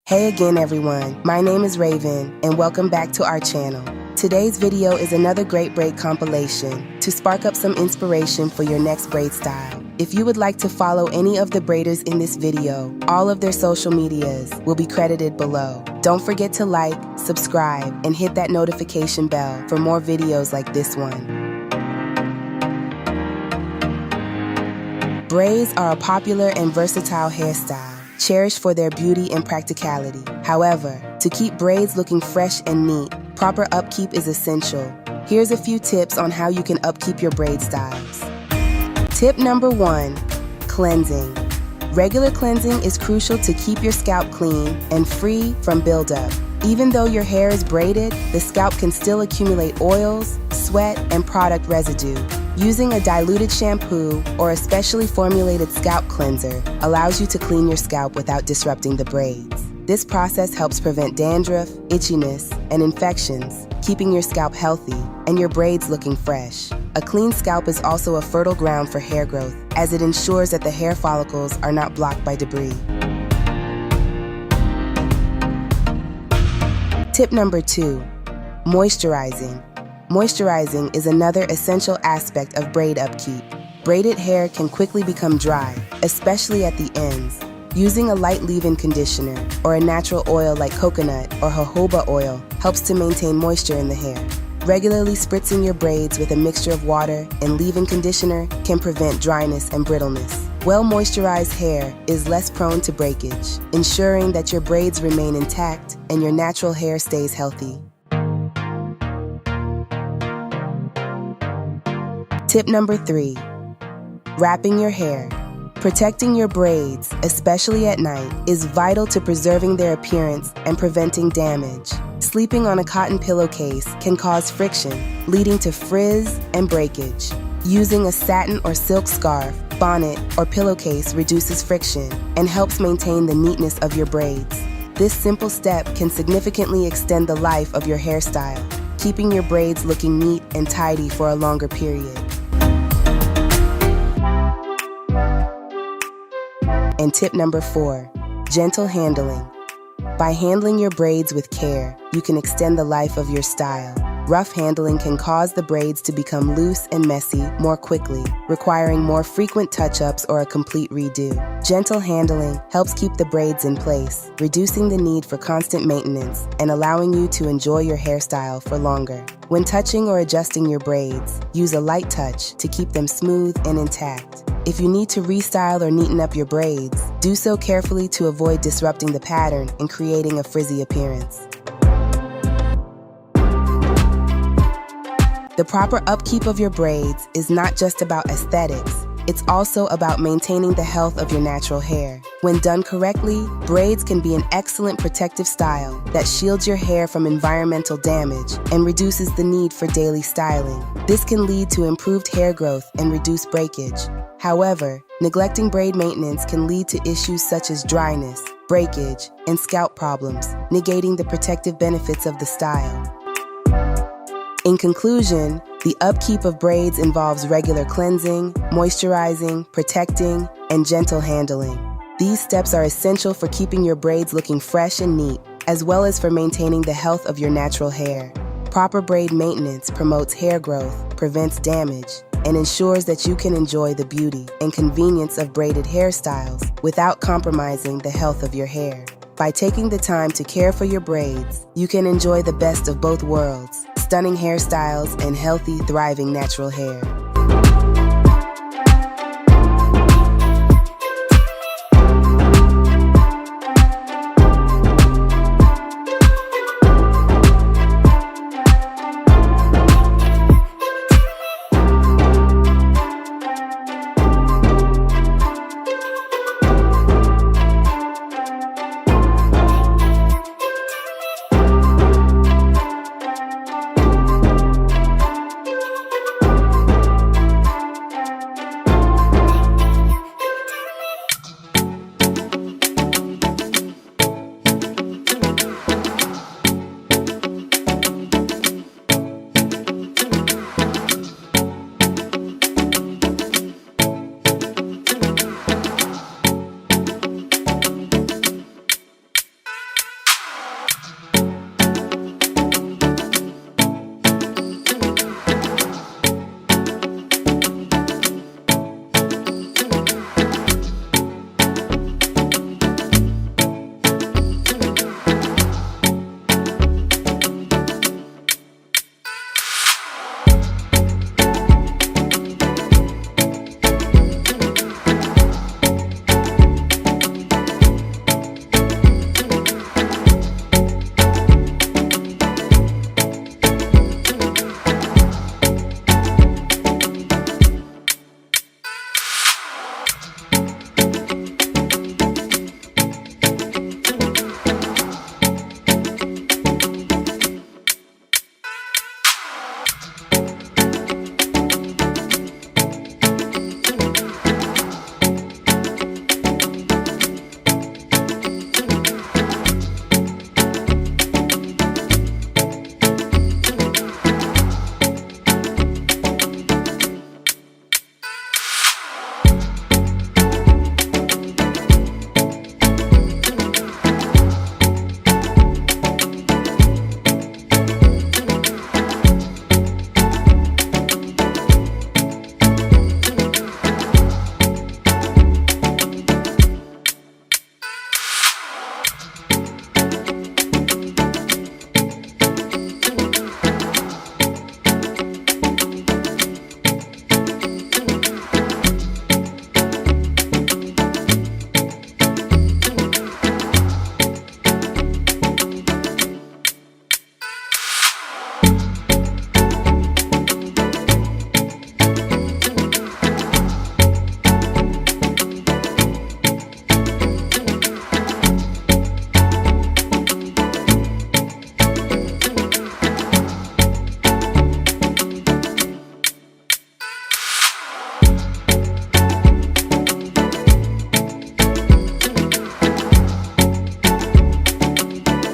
Hey again everyone, my name is Raven and welcome back to our channel. Today's video is another great braid compilation to spark up some inspiration for your next braid style. If you would like to follow any of the braiders in this video, all of their social medias will be credited below. Don't forget to like, subscribe, and hit that notification bell for more videos like this one. Braids are a popular and versatile hairstyle, cherished for their beauty and practicality. However, to keep braids looking fresh and neat, proper upkeep is essential. Here's a few tips on how you can upkeep your braid styles. Tip number 1, cleansing. Regular cleansing is crucial to keep your scalp clean and free from buildup. Even though your hair is braided, the scalp can still accumulate oils, sweat, and product residue. Using a diluted shampoo or a specially formulated scalp cleanser allows you to clean your scalp without disrupting the braids. This process helps prevent dandruff, itchiness, and infections, keeping your scalp healthy and your braids looking fresh. A clean scalp is also a fertile ground for hair growth, as it ensures that the hair follicles are not blocked by debris. Tip number 2, moisturizing. Moisturizing is another essential aspect of braid upkeep. Braided hair can quickly become dry, especially at the ends. Using a light leave-in conditioner or a natural oil like coconut or jojoba oil helps to maintain moisture in the hair. Regularly spritzing your braids with a mixture of water and leave-in conditioner can prevent dryness and brittleness. Well-moisturized hair is less prone to breakage, ensuring that your braids remain intact and your natural hair stays healthy. Tip number 3, wrapping your hair. Protecting your braids, especially at night, is vital to preserving their appearance and preventing damage. Sleeping on a cotton pillowcase can cause friction, leading to frizz and breakage. Using a satin or silk scarf, bonnet, or pillowcase reduces friction and helps maintain the neatness of your braids. This simple step can significantly extend the life of your hairstyle, keeping your braids looking neat and tidy for a longer period. And tip number 4, gentle handling. By handling your braids with care, you can extend the life of your style. Rough handling can cause the braids to become loose and messy more quickly, requiring more frequent touch-ups or a complete redo. Gentle handling helps keep the braids in place, reducing the need for constant maintenance and allowing you to enjoy your hairstyle for longer. When touching or adjusting your braids, use a light touch to keep them smooth and intact. If you need to restyle or neaten up your braids, do so carefully to avoid disrupting the pattern and creating a frizzy appearance. The proper upkeep of your braids is not just about aesthetics, it's also about maintaining the health of your natural hair. When done correctly, braids can be an excellent protective style that shields your hair from environmental damage and reduces the need for daily styling. This can lead to improved hair growth and reduced breakage. However, neglecting braid maintenance can lead to issues such as dryness, breakage, and scalp problems, negating the protective benefits of the style. In conclusion, the upkeep of braids involves regular cleansing, moisturizing, protecting, and gentle handling. These steps are essential for keeping your braids looking fresh and neat, as well as for maintaining the health of your natural hair. Proper braid maintenance promotes hair growth, prevents damage, and ensures that you can enjoy the beauty and convenience of braided hairstyles without compromising the health of your hair. By taking the time to care for your braids, you can enjoy the best of both worlds, stunning hairstyles and healthy, thriving natural hair.